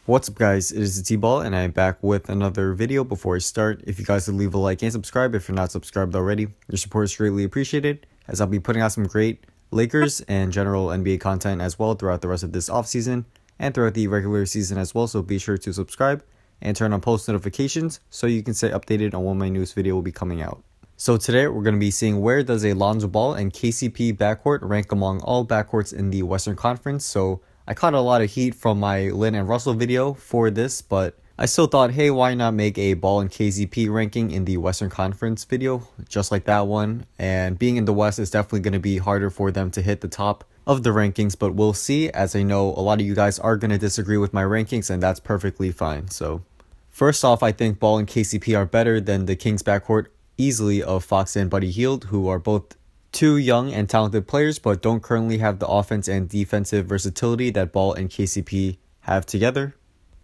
What's up guys, it is T-Ball and I'm back with another video. Before I start, if you guys would leave a like and subscribe if you're not subscribed already, your support is greatly appreciated, as I'll be putting out some great Lakers and general NBA content as well throughout the rest of this offseason and throughout the regular season as well, so be sure to subscribe and turn on post notifications so you can stay updated on when my newest video will be coming out. So today we're going to be seeing where does a Lonzo Ball and KCP backcourt rank among all backcourts in the Western Conference. So I caught a lot of heat from my Lynn and Russell video for this, but I still thought, hey, why not make a Ball and KCP ranking in the Western Conference video, just like that one. And being in the West is definitely going to be harder for them to hit the top of the rankings, but we'll see, as I know a lot of you guys are going to disagree with my rankings, and that's perfectly fine. So first off, I think Ball and KCP are better than the Kings backcourt easily of Fox and Buddy Hield, who are both two young and talented players, but don't currently have the offense and defensive versatility that Ball and KCP have together.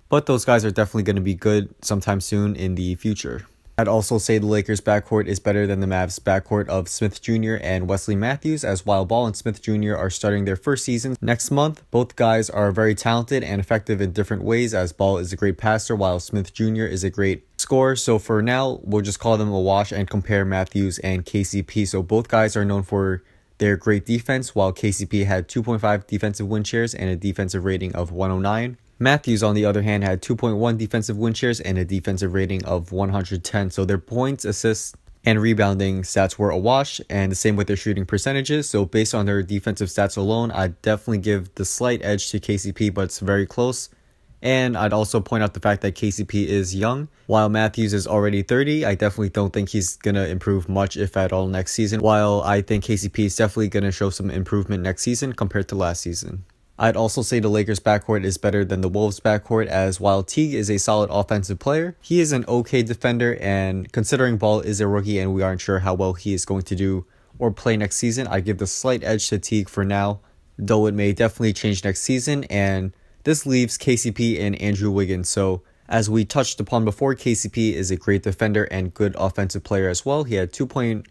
But those guys are definitely going to be good sometime soon in the future. I'd also say the Lakers backcourt is better than the Mavs backcourt of Smith Jr. and Wesley Matthews, as while Ball and Smith Jr. are starting their first season next month. Both guys are very talented and effective in different ways, as Ball is a great passer while Smith Jr. is a great scorer. So for now, we'll just call them a wash and compare Matthews and KCP. So both guys are known for their great defense, while KCP had 2.5 defensive win shares and a defensive rating of 109. Matthews, on the other hand, had 2.1 defensive win shares and a defensive rating of 110. So their points, assists, and rebounding stats were a wash, and the same with their shooting percentages. So based on their defensive stats alone, I'd definitely give the slight edge to KCP, but it's very close. And I'd also point out the fact that KCP is young. While Matthews is already 30, I definitely don't think he's going to improve much, if at all, next season. While I think KCP is definitely going to show some improvement next season compared to last season. I'd also say the Lakers backcourt is better than the Wolves backcourt, as while Teague is a solid offensive player, he is an okay defender, and considering Ball is a rookie and we aren't sure how well he is going to do or play next season, I give the slight edge to Teague for now, though it may definitely change next season. And this leaves KCP and Andrew Wiggins. So as we touched upon before, KCP is a great defender and good offensive player as well. He had 2.0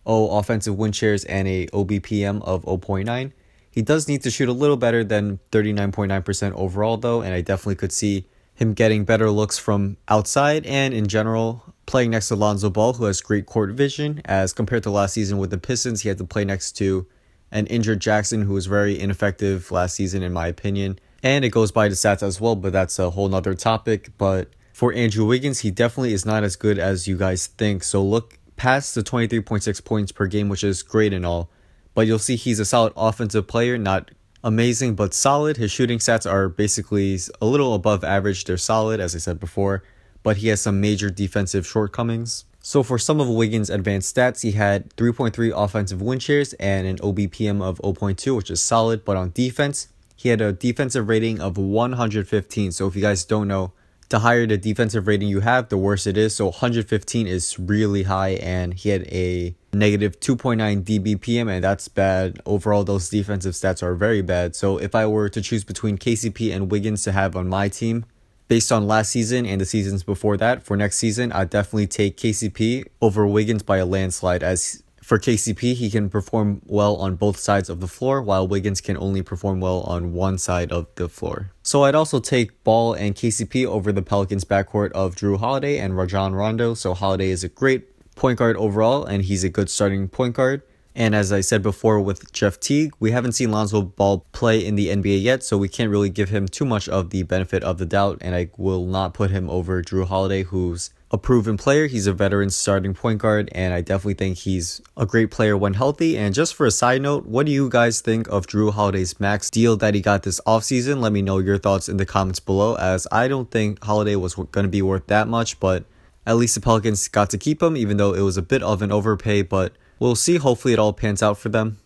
offensive win shares and a OBPM of 0.9. He does need to shoot a little better than 39.9% overall though, and I definitely could see him getting better looks from outside and in general playing next to Lonzo Ball, who has great court vision, as compared to last season with the Pistons. He had to play next to an injured Jackson, who was very ineffective last season in my opinion. And it goes by the stats as well, but that's a whole nother topic. But for Andrew Wiggins, he definitely is not as good as you guys think. So look past the 23.6 points per game, which is great and all, but you'll see he's a solid offensive player, not amazing, but solid. His shooting stats are basically a little above average. They're solid, as I said before, but he has some major defensive shortcomings. So for some of Wiggins' advanced stats, he had 3.3 offensive win shares and an OBPM of 0.2, which is solid. But on defense, he had a defensive rating of 115. So if you guys don't know, the higher the defensive rating you have, the worse it is. So 115 is really high, and he had a negative 2.9 DBPM, and that's bad. Overall, those defensive stats are very bad. So if I were to choose between KCP and Wiggins to have on my team, based on last season and the seasons before that, for next season, I'd definitely take KCP over Wiggins by a landslide, as for KCP, he can perform well on both sides of the floor, while Wiggins can only perform well on one side of the floor. So I'd also take Ball and KCP over the Pelicans backcourt of Jrue Holiday and Rajon Rondo. So Holiday is a great point guard overall, and he's a good starting point guard. And as I said before with Jeff Teague, we haven't seen Lonzo Ball play in the NBA yet, so we can't really give him too much of the benefit of the doubt, and I will not put him over Jrue Holiday, who's a proven player. He's a veteran starting point guard, and I definitely think he's a great player when healthy. And just for a side note, what do you guys think of Jrue Holiday's max deal that he got this offseason? Let me know your thoughts in the comments below, as I don't think Holiday was going to be worth that much, but at least the Pelicans got to keep him, even though it was a bit of an overpay, but we'll see. Hopefully it all pans out for them.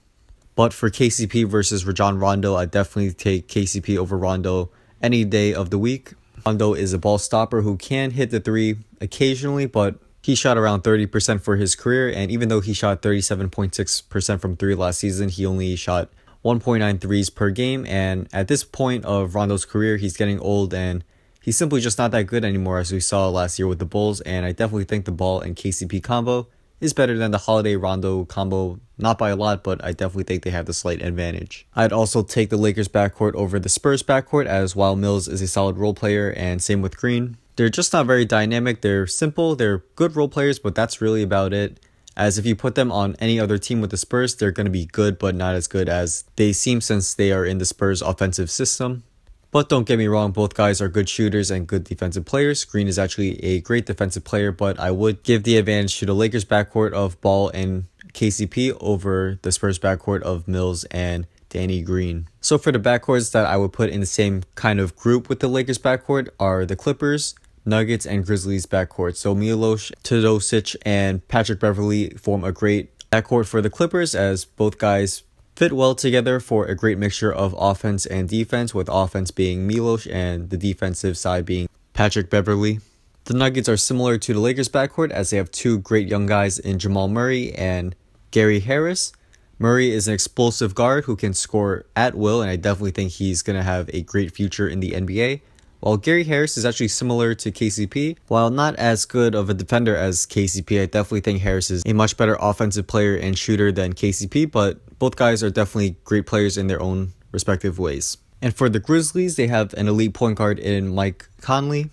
But for KCP versus Rajon Rondo, I definitely take KCP over Rondo any day of the week. Rondo is a ball stopper who can hit the three occasionally, but he shot around 30% for his career, and even though he shot 37.6% from three last season, he only shot 1.9 threes per game. And at this point of Rondo's career, he's getting old, and he's simply just not that good anymore, as we saw last year with the Bulls. And I definitely think the Ball and KCP combo is better than the Holiday-Rondo combo. Not by a lot, but I definitely think they have the slight advantage. I'd also take the Lakers backcourt over the Spurs backcourt, as while Mills is a solid role player, and same with Green. They're just not very dynamic. They're simple. They're good role players, but that's really about it. As if you put them on any other team with the Spurs, they're going to be good, but not as good as they seem since they are in the Spurs offensive system. But don't get me wrong, both guys are good shooters and good defensive players. Green is actually a great defensive player, but I would give the advantage to the Lakers backcourt of Ball and KCP over the Spurs backcourt of Mills and Danny Green. So for the backcourts that I would put in the same kind of group with the Lakers backcourt are the Clippers, Nuggets, and Grizzlies backcourt. So Milos Teodosic and Patrick Beverley form a great backcourt for the Clippers, as both guys fit well together for a great mixture of offense and defense, with offense being Milos and the defensive side being Patrick Beverley. The Nuggets are similar to the Lakers backcourt, as they have two great young guys in Jamal Murray and Gary Harris. Murray is an explosive guard who can score at will, and I definitely think he's going to have a great future in the NBA. While Gary Harris is actually similar to KCP, while not as good of a defender as KCP, I definitely think Harris is a much better offensive player and shooter than KCP, but both guys are definitely great players in their own respective ways. And for the Grizzlies, they have an elite point guard in Mike Conley,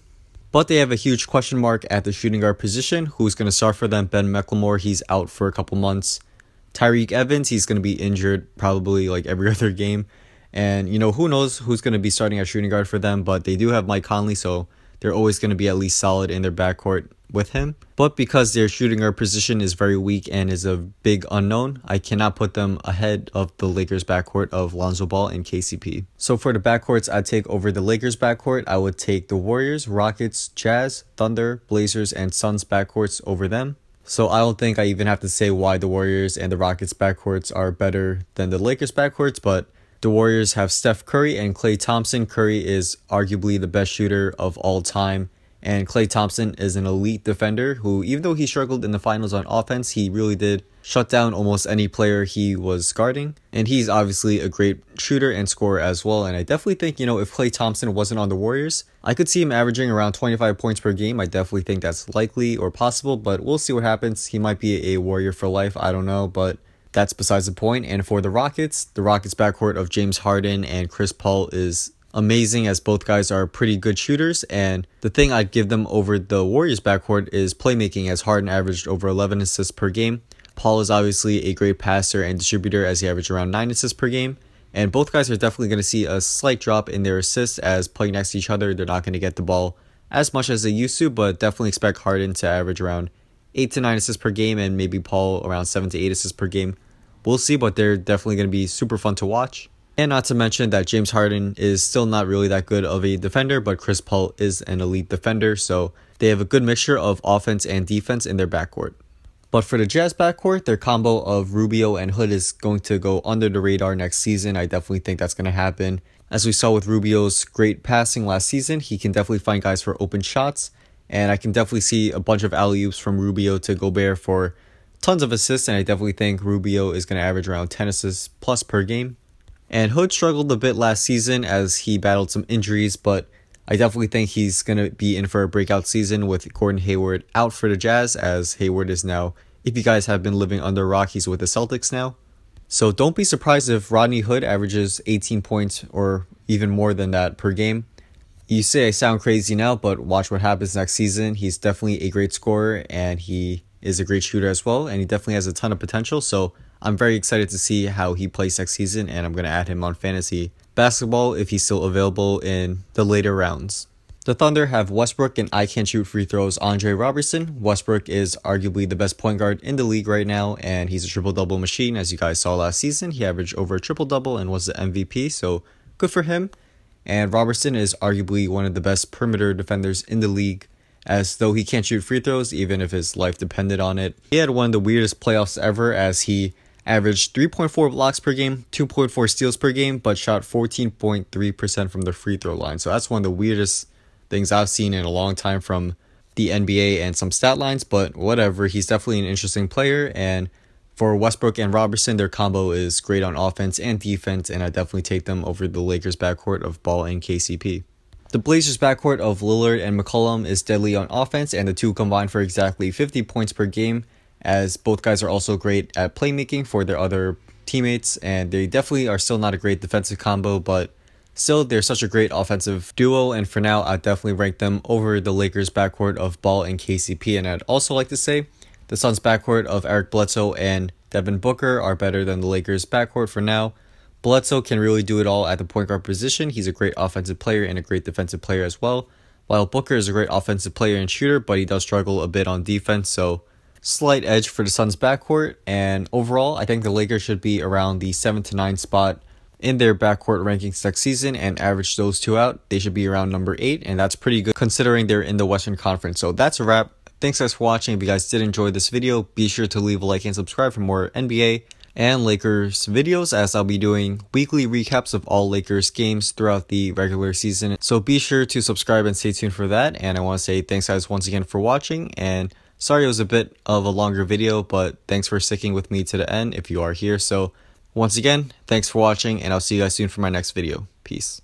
but they have a huge question mark at the shooting guard position. Who's going to start for them? Ben McLemore, he's out for a couple months. Tyreek Evans, he's going to be injured probably like every other game. And, who knows who's going to be starting at shooting guard for them, but they do have Mike Conley, so they're always going to be at least solid in their backcourt with him. But because their shooting guard position is very weak and is a big unknown, I cannot put them ahead of the Lakers backcourt of Lonzo Ball and KCP. So for the backcourts I'd take over the Lakers backcourt, I would take the Warriors, Rockets, Jazz, Thunder, Blazers, and Suns backcourts over them. So I don't think I even have to say why the Warriors and the Rockets backcourts are better than the Lakers backcourts, but the Warriors have Steph Curry and Klay Thompson. Curry is arguably the best shooter of all time, and Klay Thompson is an elite defender who, even though he struggled in the finals on offense, he really did shut down almost any player he was guarding. And he's obviously a great shooter and scorer as well. And I definitely think, if Klay Thompson wasn't on the Warriors, I could see him averaging around 25 points per game. I definitely think that's likely or possible, but we'll see what happens. He might be a Warrior for life. I don't know, but that's besides the point. And for the Rockets backcourt of James Harden and Chris Paul is amazing, as both guys are pretty good shooters. And the thing I'd give them over the Warriors backcourt is playmaking, as Harden averaged over 11 assists per game. Paul is obviously a great passer and distributor, as he averaged around 9 assists per game. And both guys are definitely going to see a slight drop in their assists, as playing next to each other, they're not going to get the ball as much as they used to, but definitely expect Harden to average around 8 to 9 assists per game, and maybe Paul around 7 to 8 assists per game. We'll see, but they're definitely going to be super fun to watch. And not to mention that James Harden is still not really that good of a defender, but Chris Paul is an elite defender, so they have a good mixture of offense and defense in their backcourt. But for the Jazz backcourt, their combo of Rubio and Hood is going to go under the radar next season. I definitely think that's going to happen. As we saw with Rubio's great passing last season, he can definitely find guys for open shots, and I can definitely see a bunch of alley-oops from Rubio to Gobert for tons of assists, and I definitely think Rubio is going to average around 10 assists plus per game. And Hood struggled a bit last season as he battled some injuries, but I definitely think he's going to be in for a breakout season with Gordon Hayward out for the Jazz, as Hayward is now, if you guys have been living under a rock, he's with the Celtics now. So don't be surprised if Rodney Hood averages 18 points or even more than that per game. You say I sound crazy now, but watch what happens next season. He's definitely a great scorer, and he is a great shooter as well, and he definitely has a ton of potential. So I'm very excited to see how he plays next season, and I'm going to add him on fantasy basketball if he's still available in the later rounds. The Thunder have Westbrook and I can't shoot free throws Andre Robertson. Westbrook is arguably the best point guard in the league right now, and he's a triple-double machine. As you guys saw last season, he averaged over a triple-double and was the MVP, so good for him. And Robertson is arguably one of the best perimeter defenders in the league, as though he can't shoot free throws even if his life depended on it. He had one of the weirdest playoffs ever, as he averaged 3.4 blocks per game, 2.4 steals per game, but shot 14.3% from the free throw line. So that's one of the weirdest things I've seen in a long time from the NBA and some stat lines, but whatever. He's definitely an interesting player, and for Westbrook and Robertson, their combo is great on offense and defense, and I definitely take them over the Lakers backcourt of Ball and KCP. The Blazers backcourt of Lillard and McCollum is deadly on offense, and the two combine for exactly 50 points per game, as both guys are also great at playmaking for their other teammates, and they definitely are still not a great defensive combo, but still they're such a great offensive duo, and for now I'd definitely rank them over the Lakers backcourt of Ball and KCP. And I'd also like to say the Suns backcourt of Eric Bledsoe and Devin Booker are better than the Lakers backcourt for now. Bledsoe can really do it all at the point guard position. He's a great offensive player and a great defensive player as well, while Booker is a great offensive player and shooter, but he does struggle a bit on defense, so slight edge for the Suns backcourt. And overall, I think the Lakers should be around the 7 to 9 spot in their backcourt rankings next season, and average those two out. They should be around number 8, and that's pretty good considering they're in the Western Conference. So that's a wrap. Thanks guys for watching. If you guys did enjoy this video, be sure to leave a like and subscribe for more NBA and Lakers videos, as I'll be doing weekly recaps of all Lakers games throughout the regular season. So be sure to subscribe and stay tuned for that. And I want to say thanks guys once again for watching, and sorry it was a bit of a longer video, but thanks for sticking with me to the end if you are here. So once again, thanks for watching, and I'll see you guys soon for my next video. Peace.